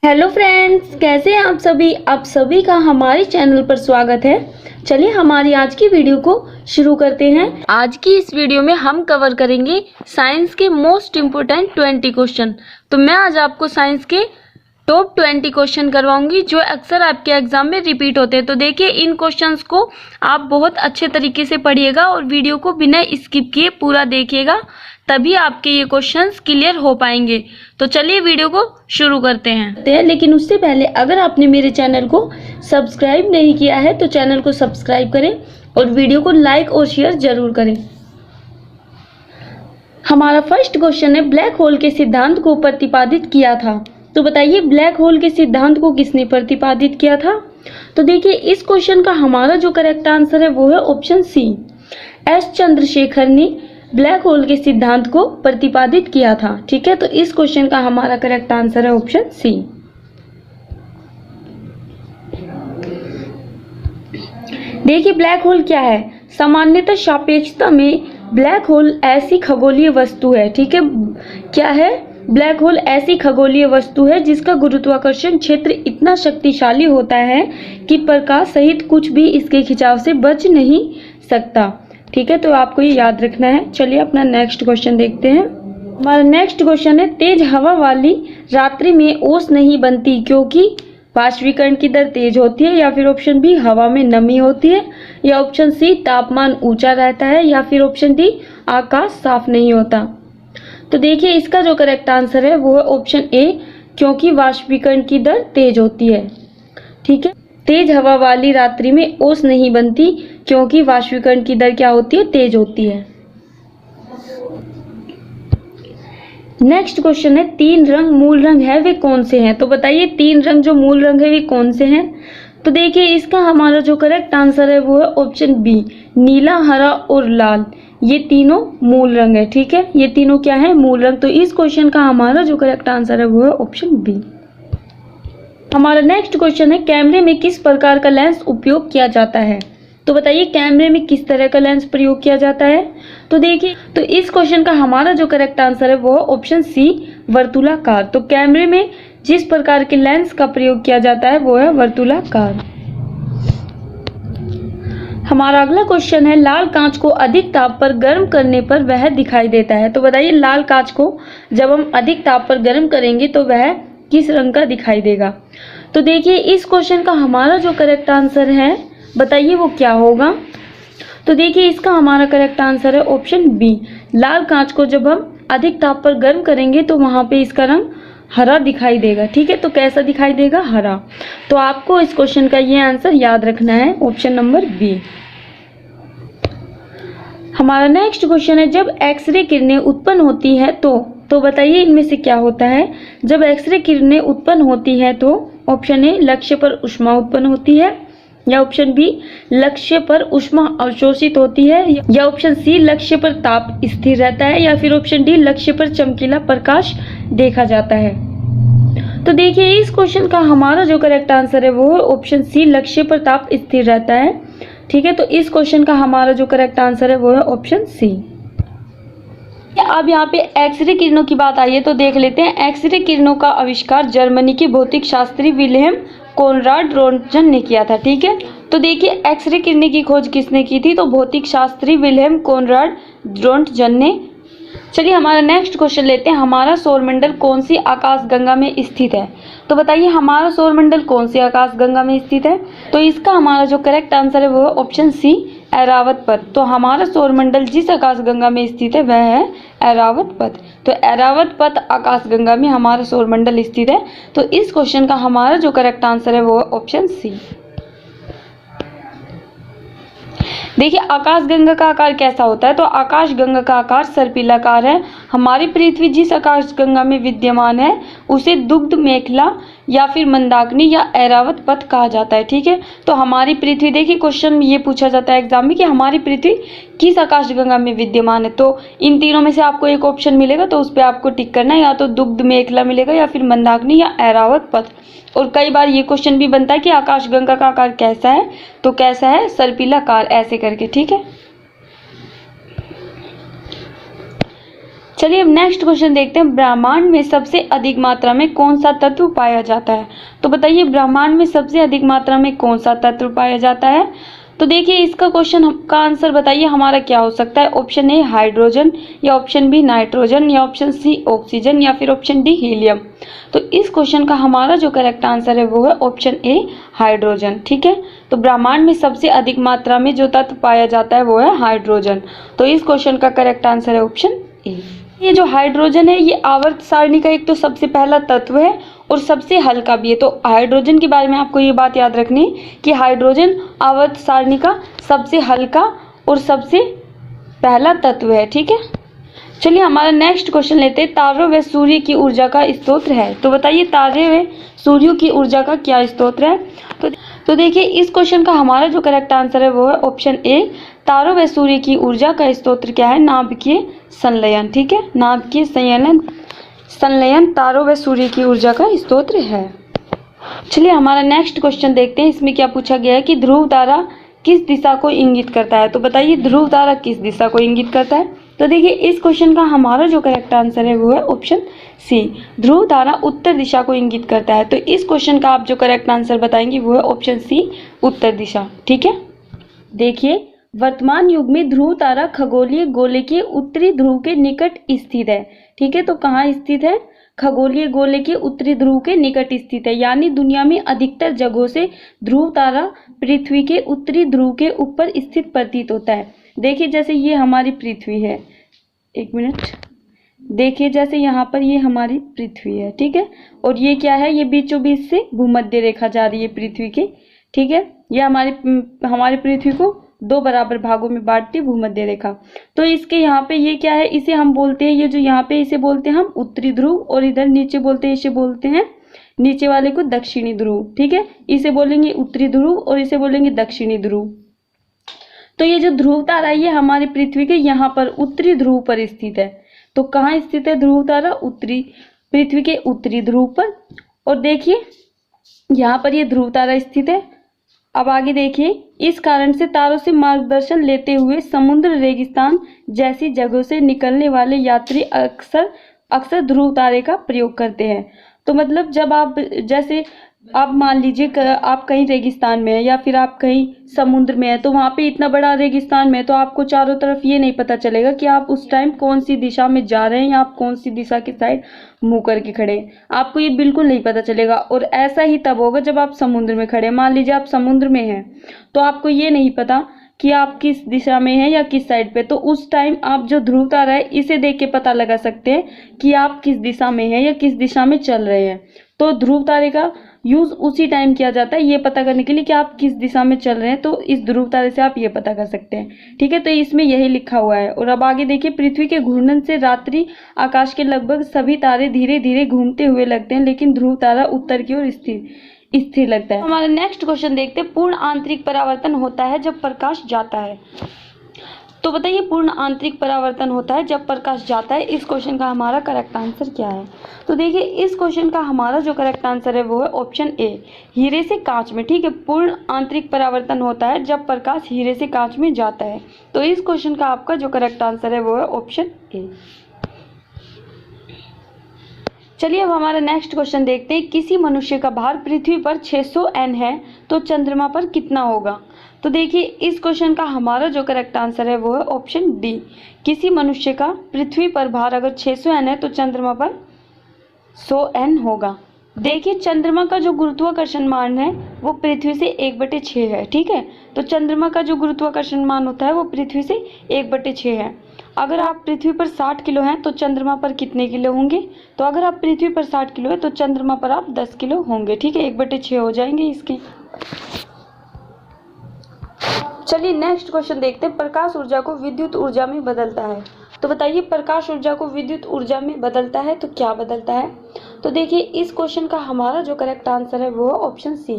Hello friends, कैसे हैं आप सभी का हमारे चैनल पर स्वागत है। चलिए हमारी आज की वीडियो को शुरू करते हैं। आज की इस वीडियो में हम कवर करेंगे साइंस के मोस्ट इम्पोर्टेंट 20 क्वेश्चन। तो मैं आज आपको साइंस के टॉप 20 क्वेश्चन करवाऊंगी जो अक्सर आपके एग्जाम में रिपीट होते हैं। तो देखिए, इन क्वेश्चंस को आप बहुत अच्छे तरीके से पढ़िएगा और वीडियो को बिना स्किप किए पूरा देखिएगा, तभी आपके ये क्वेश्चंस क्लियर हो पाएंगे। तो चलिए वीडियो को शुरू करते हैं। लेकिन उससे पहले अगर आपने मेरे चैनल को सब्सक्राइब नहीं किया है तो चैनल को सब्सक्राइब करें और वीडियो को लाइक और शेयर जरूर करें। हमारा फर्स्ट क्वेश्चन है, ब्लैक होल के सिद्धांत को प्रतिपादित किया था। तो बताइए, ब्लैक होल के सिद्धांत को किसने प्रतिपादित किया था? तो देखिए, इस क्वेश्चन का हमारा जो करेक्ट आंसर है वो है ऑप्शन सी, एस चंद्रशेखर ने ब्लैक होल के सिद्धांत को प्रतिपादित किया था। ठीक है, तो इस क्वेश्चन का हमारा करेक्ट आंसर है ऑप्शन सी। देखिए, ब्लैक होल क्या है? सामान्यतः सापेक्षता में ब्लैक होल ऐसी खगोलीय वस्तु है। ठीक है, क्या है? ब्लैक होल ऐसी खगोलीय वस्तु है जिसका गुरुत्वाकर्षण क्षेत्र इतना शक्तिशाली होता है कि प्रकाश सहित कुछ भी इसके खिंचाव से बच नहीं सकता। ठीक है, तो आपको ये याद रखना है। चलिए अपना नेक्स्ट क्वेश्चन देखते हैं। हमारा नेक्स्ट क्वेश्चन है, तेज हवा वाली रात्रि में ओस नहीं बनती क्योंकि वाष्पीकरण की दर तेज होती है, या फिर ऑप्शन बी हवा में नमी होती है, या ऑप्शन सी तापमान ऊंचा रहता है, या फिर ऑप्शन डी आकाश साफ नहीं होता। तो देखिए, इसका जो करेक्ट आंसर है वो है ऑप्शन ए, क्योंकि वाष्पीकरण की दर तेज होती है। ठीक है, तेज हवा वाली रात्रि में ओस नहीं बनती क्योंकि वाष्पीकरण की दर क्या होती है? तेज होती है। नेक्स्ट क्वेश्चन है, तीन रंग मूल रंग है वे कौन से हैं? तो बताइए, तीन रंग जो मूल रंग है वे कौन से हैं? तो देखिए, इसका हमारा जो करेक्ट आंसर है वो है ऑप्शन बी, नीला, हरा और लाल। ये तीनों मूल रंग है। ठीक है, ये तीनों क्या है? मूल रंग। तो इस क्वेश्चन का हमारा जो करेक्ट आंसर है वो है ऑप्शन बी। हमारा नेक्स्ट क्वेश्चन है, कैमरे में किस प्रकार का लेंस उपयोग किया जाता है? तो बताइए, कैमरे में किस तरह का लेंस प्रयोग किया जाता है? तो देखिए, तो इस क्वेश्चन का हमारा जो करेक्ट आंसर है वो है ऑप्शन सी, वर्तुलाकार। तो कैमरे में जिस प्रकार के लेंस का प्रयोग किया जाता है वो है वर्तुलाकार। हमारा अगला क्वेश्चन है, लाल कांच को अधिक ताप पर गर्म करने पर वह दिखाई देता है। तो बताइए, लाल कांच को जब हम अधिक ताप पर गर्म करेंगे तो वह किस रंग का दिखाई देगा? तो देखिए, इस क्वेश्चन का हमारा जो करेक्ट आंसर है, बताइए वो क्या होगा? तो देखिए, इसका हमारा करेक्ट आंसर है ऑप्शन बी, लाल कांच को जब हम अधिक ताप पर गर्म करेंगे तो वहां पे इसका रंग हरा दिखाई देगा। ठीक है, तो कैसा दिखाई देगा? हरा। तो आपको इस क्वेश्चन का ये आंसर याद रखना है, ऑप्शन नंबर बी। हमारा नेक्स्ट क्वेश्चन है, जब एक्सरे किरणें उत्पन्न होती है तो बताइए इनमें से क्या होता है? जब एक्सरे किरणें उत्पन्न होती है तो ऑप्शन ए, लक्ष्य पर ऊष्मा उत्पन्न होती है, या ऑप्शन बी, लक्ष्य पर ऊष्मा अवशोषित होती है, या ऑप्शन सी, लक्ष्य पर ताप स्थिर रहता है, या फिर ऑप्शन डी, लक्ष्य पर चमकीला प्रकाश देखा जाता है। तो देखिए, इस क्वेश्चन का हमारा जो करेक्ट आंसर है वो है ऑप्शन सी, लक्ष्य पर ताप स्थिर रहता है। ठीक है, तो इस क्वेश्चन का हमारा जो करेक्ट आंसर है वो है ऑप्शन सी। अब यहाँ पे एक्सरे किरणों की बात आई है तो देख लेते हैं। एक्सरे किरणों का आविष्कार जर्मनी के भौतिक शास्त्री विल्हेम कोनराड रोन्टगन ने किया था। ठीक है, तो देखिए, एक्सरे किरणें की खोज किसने की थी? तो भौतिक शास्त्री विल्हेम कोनराड रोन्टगन ने। चलिए हमारा नेक्स्ट क्वेश्चन लेते हैं, हमारा सौरमंडल कौन सी आकाशगंगा में स्थित है? तो बताइए, हमारा सौरमंडल कौन सी आकाशगंगा में स्थित है? तो इसका हमारा जो करेक्ट आंसर है वो है ऑप्शन सी, ऐरावत पथ। तो हमारा सौरमंडल जिस आकाशगंगा में स्थित है वह है ऐरावत पथ। तो ऐरावत पथ आकाशगंगा में हमारा सौरमंडल स्थित है। तो इस क्वेश्चन का हमारा जो करेक्ट आंसर है वो है ऑप्शन सी। देखिए, आकाशगंगा का आकार कैसा होता है? तो आकाशगंगा का आकार सर्पिलाकार है। हमारी पृथ्वी जिस आकाशगंगा में विद्यमान है उसे दुग्ध मेखला या फिर मंदाकिनी या ऐरावत पथ कहा जाता है। ठीक है, तो हमारी पृथ्वी, देखिए क्वेश्चन में ये पूछा जाता है एग्जाम में कि हमारी पृथ्वी किस आकाशगंगा में विद्यमान है। तो इन तीनों में से आपको एक ऑप्शन मिलेगा, तो उस पर आपको टिक करना है, या तो दुग्ध मेखला मिलेगा, या फिर मंदाकिनी, या ऐरावत पथ। और कई बार ये क्वेश्चन भी बनता है कि आकाशगंगा का आकार कैसा है? तो कैसा है? सर्पिलाकार, ऐसे करके। ठीक है, चलिए अब नेक्स्ट क्वेश्चन देखते हैं, ब्रह्मांड में सबसे अधिक मात्रा में कौन सा तत्व पाया जाता है। तो बताइए ब्रह्मांड में सबसे अधिक मात्रा में कौन सा तत्व पाया जाता है। तो देखिए इसका क्वेश्चन का आंसर बताइए हमारा क्या हो सकता है। ऑप्शन ए हाइड्रोजन, या ऑप्शन बी नाइट्रोजन, या ऑप्शन सी ऑक्सीजन, या फिर ऑप्शन डी हीलियम। तो इस क्वेश्चन का हमारा जो करेक्ट आंसर है वो है ऑप्शन ए हाइड्रोजन। ठीक है, तो ब्रह्मांड में सबसे अधिक मात्रा में जो तत्व पाया जाता है वो है हाइड्रोजन। तो इस क्वेश्चन का करेक्ट आंसर है ऑप्शन ए। ये जो हाइड्रोजन है ये आवर्त सारणी का एक तो सबसे पहला तत्व है और सबसे हल्का भी है। तो हाइड्रोजन के बारे में आपको ये बात याद रखनी कि हाइड्रोजन आवर्त सारणी का सबसे हल्का और सबसे पहला तत्व है। ठीक है, चलिए हमारा नेक्स्ट क्वेश्चन लेते हैं, तारों व सूर्य की ऊर्जा का स्रोत है। तो बताइए तारे व सूर्य की ऊर्जा का क्या स्रोत है। तो देखिए इस क्वेश्चन का हमारा जो करेक्ट आंसर है वो है ऑप्शन ए, तारों व सूर्य की ऊर्जा का स्रोत क्या है, नाभिकीय संलयन। ठीक है, नाभिकीय संलयन तारों व सूर्य की ऊर्जा का स्रोत है। चलिए हमारा नेक्स्ट क्वेश्चन देखते हैं, इसमें क्या पूछा गया है कि ध्रुव तारा किस दिशा को इंगित करता है। तो बताइए ध्रुव तारा किस दिशा को इंगित करता है। तो देखिए इस क्वेश्चन का हमारा जो करेक्ट आंसर है वो है ऑप्शन सी, ध्रुव तारा उत्तर दिशा को इंगित करता है। तो इस क्वेश्चन का आप जो करेक्ट आंसर बताएंगे वो है ऑप्शन सी, उत्तर दिशा। ठीक है, देखिए वर्तमान युग में ध्रुव तारा खगोलीय गोले के उत्तरी ध्रुव के निकट स्थित है। ठीक है, तो कहाँ स्थित है, खगोलीय गोले के उत्तरी ध्रुव के निकट स्थित है। यानी दुनिया में अधिकतर जगहों से ध्रुव तारा पृथ्वी के उत्तरी ध्रुव के ऊपर स्थित प्रतीत होता है। देखिए जैसे ये हमारी पृथ्वी है, एक मिनट, देखिए जैसे यहाँ पर ये हमारी पृथ्वी है। ठीक है, और ये क्या है, ये बीचों बीच से भूमध्य रेखा जा रही है पृथ्वी के। ठीक है, ये हमारी पृथ्वी को दो बराबर भागों में बांटती भूमध्य रेखा। तो इसके यहाँ पे ये क्या है, इसे हम बोलते हैं, ये जो यहाँ पे इसे बोलते हैं हम उत्तरी ध्रुव, और इधर नीचे बोलते हैं, इसे बोलते हैं नीचे वाले को दक्षिणी ध्रुव। ठीक है, इसे बोलेंगे उत्तरी ध्रुव और इसे बोलेंगे दक्षिणी ध्रुव। तो ये जो ध्रुव तारा ये हमारी पृथ्वी के यहाँ पर उत्तरी ध्रुव पर स्थित है। तो कहाँ स्थित है ध्रुव तारा, उत्तरी, पृथ्वी के उत्तरी ध्रुव पर। और देखिए यहाँ पर ये ध्रुव तारा स्थित है। अब आगे देखिए, इस कारण से तारों से मार्गदर्शन लेते हुए समुद्र, रेगिस्तान जैसी जगहों से निकलने वाले यात्री अक्सर ध्रुव तारे का प्रयोग करते हैं। तो मतलब जब आप मान लीजिए आप कहीं रेगिस्तान में है या फिर आप कहीं समुद्र में है, तो वहाँ पे इतना बड़ा रेगिस्तान में है, तो आपको चारों तरफ ये नहीं पता चलेगा कि आप उस टाइम कौन सी दिशा में जा रहे हैं या आप कौन सी दिशा की साइड मुंह करके खड़े हैं, आपको ये बिल्कुल नहीं पता चलेगा। और ऐसा ही तब होगा जब आप समुद्र में खड़े हैं। मान लीजिए आप समुद्र में हैं तो आपको ये नहीं पता कि आप किस दिशा में हैं या किस साइड पे, तो उस टाइम आप जो ध्रुव तारा है इसे देख के पता लगा सकते हैं कि आप किस दिशा में हैं या किस दिशा में चल रहे हैं। तो ध्रुव तारे का यूज उसी टाइम किया जाता है ये पता करने के लिए कि आप किस दिशा में चल रहे हैं। तो इस ध्रुव तारे से आप ये पता कर सकते हैं। ठीक है, तो इसमें यही लिखा हुआ है। और अब आगे देखिए, पृथ्वी के घूर्णन से रात्रि आकाश के लगभग सभी तारे धीरे धीरे घूमते हुए लगते हैं, लेकिन ध्रुव तारा उत्तर की ओर स्थिर लगता है। हमारा नेक्स्ट क्वेश्चन देखते हैं, पूर्ण आंतरिक परावर्तन होता है जब प्रकाश जाता है। तो बताइए पूर्ण आंतरिक परावर्तन होता है जब प्रकाश जाता है। इस क्वेश्चन का हमारा करेक्ट आंसर क्या है। तो देखिए इस क्वेश्चन का हमारा जो करेक्ट आंसर है वो है ऑप्शन ए, हीरे से कांच में। ठीक है, पूर्ण आंतरिक परावर्तन होता है जब प्रकाश हीरे से कांच में जाता है। तो इस क्वेश्चन का आपका जो करेक्ट आंसर है वो है ऑप्शन ए। चलिए अब हमारा नेक्स्ट क्वेश्चन देखते हैं, किसी मनुष्य का भार पृथ्वी पर 600 N है तो चंद्रमा पर कितना होगा। तो देखिए इस क्वेश्चन का हमारा जो करेक्ट आंसर है वो है ऑप्शन डी, किसी मनुष्य का पृथ्वी पर भार अगर 600 N है तो चंद्रमा पर 100 N होगा। देखिए चंद्रमा का जो गुरुत्वाकर्षण मान है वो पृथ्वी से 1/6 है। ठीक है, तो चंद्रमा का जो गुरुत्वाकर्षण मान होता है वो पृथ्वी से 1/6 है। अगर आप पृथ्वी पर 60 किलो हैं तो चंद्रमा पर कितने किलो होंगे। तो अगर आप पृथ्वी पर 60 किलो है तो चंद्रमा पर आप 10 किलो होंगे। ठीक है, 1/6 हो जाएंगे इसके। चलिए नेक्स्ट क्वेश्चन देखते हैं, प्रकाश ऊर्जा को विद्युत ऊर्जा में बदलता है। तो बताइए प्रकाश ऊर्जा को विद्युत ऊर्जा में बदलता है तो क्या बदलता है। तो देखिए इस क्वेश्चन का हमारा जो करेक्ट आंसर है वो है ऑप्शन सी,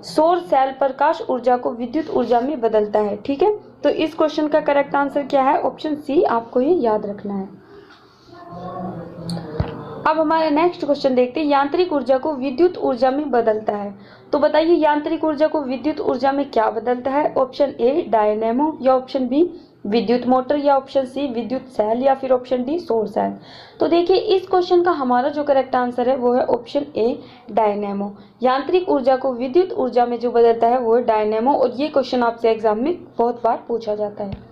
सौर सेल प्रकाश ऊर्जा को विद्युत ऊर्जा में बदलता है। ठीक है, तो इस क्वेश्चन का करेक्ट आंसर क्या है, ऑप्शन सी, आपको ये याद रखना है। अब हमारा नेक्स्ट क्वेश्चन देखते हैं, यांत्रिक ऊर्जा को विद्युत ऊर्जा में बदलता है। तो बताइए यांत्रिक ऊर्जा को विद्युत ऊर्जा में क्या बदलता है। ऑप्शन ए डायनेमो, या ऑप्शन बी विद्युत मोटर या ऑप्शन सी विद्युत सेल या फिर ऑप्शन डी सौर सेल। तो देखिए इस क्वेश्चन का हमारा जो करेक्ट आंसर है वो है ऑप्शन ए डायनेमो। यांत्रिक ऊर्जा को विद्युत ऊर्जा में जो बदलता है वो है डायनेमो, और ये क्वेश्चन आपसे एग्जाम में बहुत बार पूछा जाता है।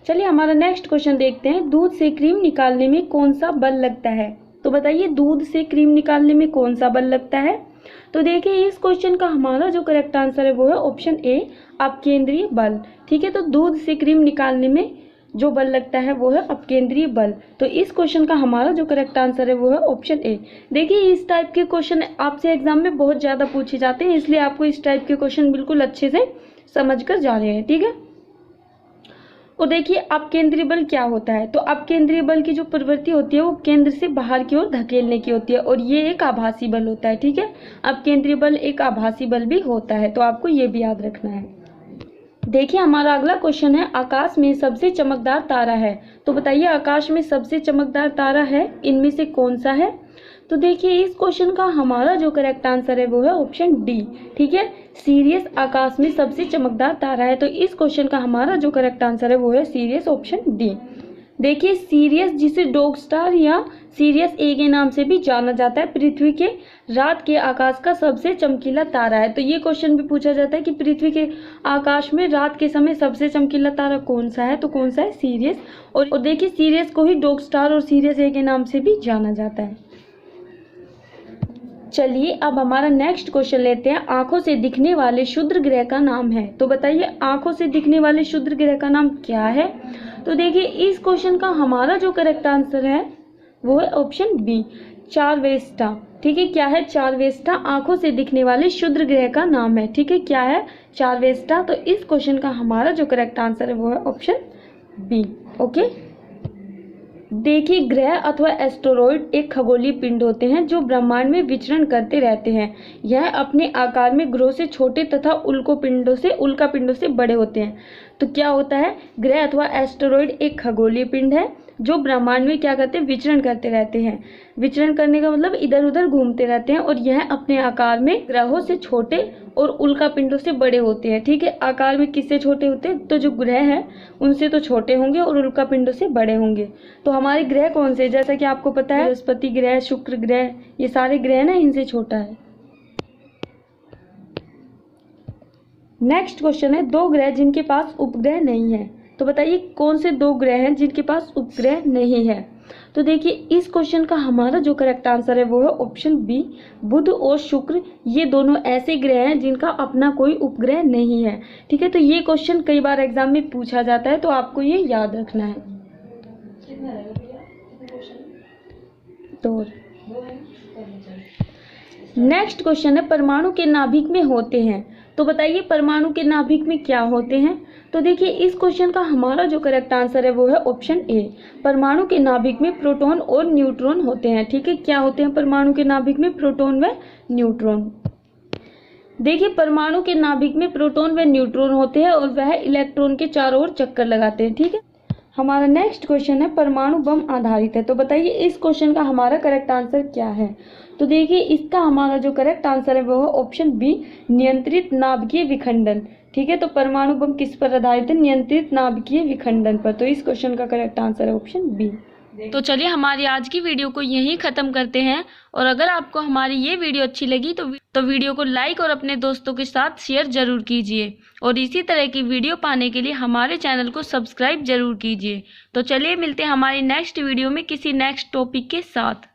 चलिए हमारा नेक्स्ट क्वेश्चन देखते हैं। दूध से क्रीम निकालने में कौन सा बल लगता है? तो बताइए दूध से क्रीम निकालने में कौन सा बल लगता है? तो देखिए इस क्वेश्चन का हमारा जो करेक्ट आंसर है वो है ऑप्शन ए अपकेंद्रीय बल। ठीक है, तो दूध से क्रीम निकालने में जो बल लगता है वो है अपकेंद्रीय बल। तो इस क्वेश्चन का हमारा जो करेक्ट आंसर है वो है ऑप्शन ए। देखिए इस टाइप के क्वेश्चन आपसे एग्जाम में बहुत ज़्यादा पूछे जाते हैं, इसलिए आपको इस टाइप के क्वेश्चन बिल्कुल अच्छे से समझ कर जा रहे हैं। ठीक है, और देखिए अपकेंद्रीय बल क्या होता है? तो अपकेंद्रीय बल की जो प्रवृत्ति होती है वो केंद्र से बाहर की ओर धकेलने की होती है, और ये एक आभासी बल होता है। ठीक है, अपकेंद्रीय बल एक आभासी बल भी होता है, तो आपको ये भी याद रखना है। देखिए हमारा अगला क्वेश्चन है, आकाश में सबसे चमकदार तारा है। तो बताइए आकाश में सबसे चमकदार तारा है, इनमें से कौन सा है? तो देखिए इस क्वेश्चन का हमारा जो करेक्ट आंसर है वो है ऑप्शन डी। ठीक है, सीरियस आकाश में सबसे चमकदार तारा है। तो इस क्वेश्चन का हमारा जो करेक्ट आंसर है वो है सीरियस ऑप्शन डी। देखिए सीरियस जिसे डॉग स्टार या सीरियस ए के नाम से भी जाना जाता है, पृथ्वी के रात के आकाश का सबसे चमकीला तारा है। तो ये क्वेश्चन भी पूछा जाता है कि पृथ्वी के आकाश में रात के समय सबसे चमकीला तारा कौन सा है? तो कौन सा है? सीरियस। और देखिए सीरियस को ही डॉग स्टार और सीरियस ए के नाम से भी जाना जाता है। चलिए अब हमारा नेक्स्ट क्वेश्चन लेते हैं, आंखों से दिखने वाले क्षुद्र ग्रह का नाम है। तो बताइए आंखों से दिखने वाले क्षुद्र ग्रह का नाम क्या है? तो देखिए इस क्वेश्चन का हमारा जो करेक्ट आंसर है वो है ऑप्शन बी चारवेस्टा। ठीक है, क्या है? चारवेस्टा आंखों से दिखने वाले क्षुद्र ग्रह का नाम है। ठीक है, क्या है? चारवेस्टा। तो इस क्वेश्चन का हमारा जो करेक्ट आंसर है वो है ऑप्शन बी। ओके, देखिए ग्रह अथवा एस्टेरॉयड एक खगोलीय पिंड होते हैं जो ब्रह्मांड में विचरण करते रहते हैं। यह अपने आकार में ग्रहों से छोटे तथा उल्कापिंडों से बड़े होते हैं। तो क्या होता है? ग्रह अथवा एस्टेरॉयड एक खगोलीय पिंड है जो ब्रह्मांड में क्या करते हैं? विचरण करते रहते हैं। विचरण करने का मतलब इधर उधर घूमते रहते हैं, और यह अपने आकार में ग्रहों से छोटे और उल्कापिंडों से बड़े होते हैं। ठीक है, आकार में किससे छोटे होते हैं? तो जो ग्रह हैं उनसे तो छोटे होंगे और उल्कापिंडों से बड़े होंगे। तो हमारे ग्रह कौन से? जैसा कि आपको पता है बृहस्पति ग्रह, शुक्र ग्रह, ये सारे ग्रह ना इनसे छोटा है। नेक्स्ट क्वेश्चन है, दो ग्रह जिनके पास उपग्रह नहीं है। तो बताइए कौन से दो ग्रह हैं जिनके पास उपग्रह नहीं है? तो देखिए इस क्वेश्चन का हमारा जो करेक्ट आंसर है वो है ऑप्शन बी बुध और शुक्र। ये दोनों ऐसे ग्रह हैं जिनका अपना कोई उपग्रह नहीं है। ठीक है, तो ये क्वेश्चन कई बार एग्जाम में पूछा जाता है, तो आपको ये याद रखना है। तो नेक्स्ट क्वेश्चन है, परमाणु के नाभिक में होते हैं। तो बताइए परमाणु के नाभिक में क्या होते हैं? तो देखिए इस क्वेश्चन का हमारा जो करेक्ट आंसर है वो है ऑप्शन ए परमाणु के नाभिक में प्रोटॉन और न्यूट्रॉन होते हैं। ठीक है, क्या होते हैं परमाणु के नाभिक में? प्रोटॉन व न्यूट्रॉन। देखिए परमाणु के नाभिक में प्रोटॉन व न्यूट्रॉन होते हैं और वह इलेक्ट्रॉन के चारों ओर चक्कर लगाते हैं। ठीक है, हमारा नेक्स्ट क्वेश्चन है, परमाणु बम आधारित है। तो बताइए इस क्वेश्चन का हमारा करेक्ट आंसर क्या है? तो देखिए इसका हमारा जो करेक्ट आंसर है वो है ऑप्शन बी नियंत्रित नाभिकीय विखंडन। ठीक है, तो परमाणु बम किस पर आधारित है? नियंत्रित नाभिकीय विखंडन पर। तो इस क्वेश्चन का करेक्ट आंसर है ऑप्शन बी। तो चलिए हमारी आज की वीडियो को यहीं ख़त्म करते हैं, और अगर आपको हमारी ये वीडियो अच्छी लगी तो वीडियो को लाइक और अपने दोस्तों के साथ शेयर जरूर कीजिए, और इसी तरह की वीडियो पाने के लिए हमारे चैनल को सब्सक्राइब जरूर कीजिए। तो चलिए मिलते हैं हमारी नेक्स्ट वीडियो में किसी नेक्स्ट टॉपिक के साथ।